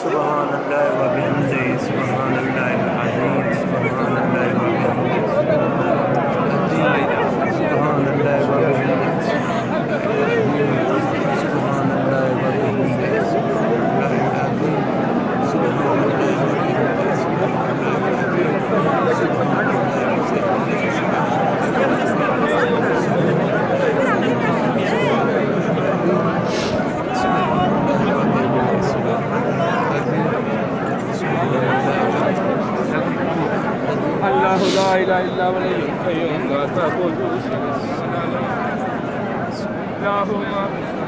سبحان الله وبحمده سبحان الله العظيم سبحان الله وبحمده سبحان الله وبحمده سبحان الله وبحمده سبحان الله العظيم سبحان الله وبحمده سبحان الله الله لا اله الا هو الحي القيوم لا تاخذه سنه اللهم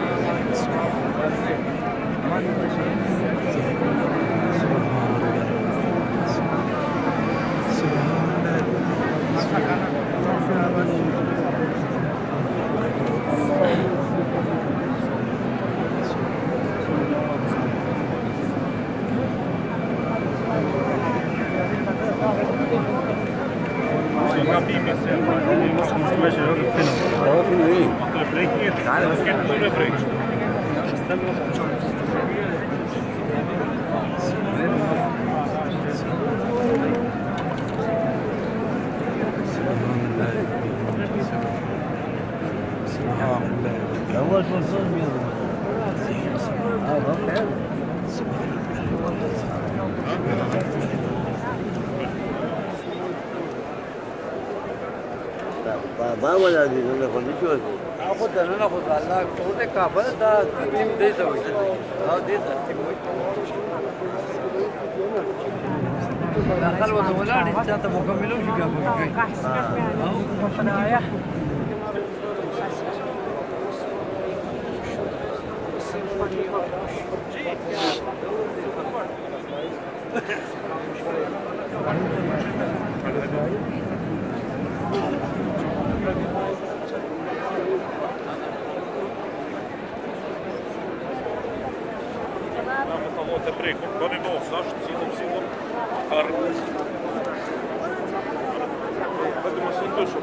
أول منصور بيضرب هذا حلو ما ولا دي ناخذ شو ناخذ انا ناخذ الله توده كابل دا تيم دي تو ها دي تيم دخل ولا انت مكملون شو قالوا Preko, pa ne bo, zašto silom, Budemo se došao.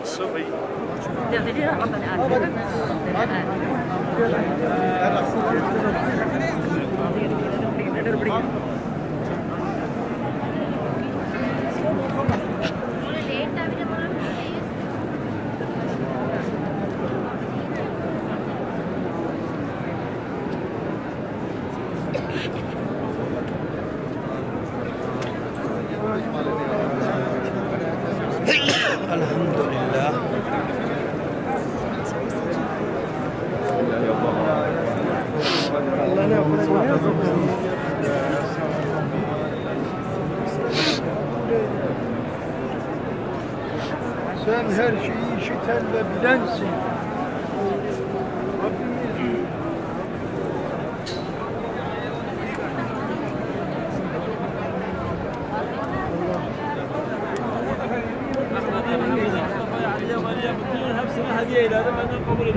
Sobi. الحمد لله Sen her şeyi işiten ve bilensin. هديه الى هذا ما نقبل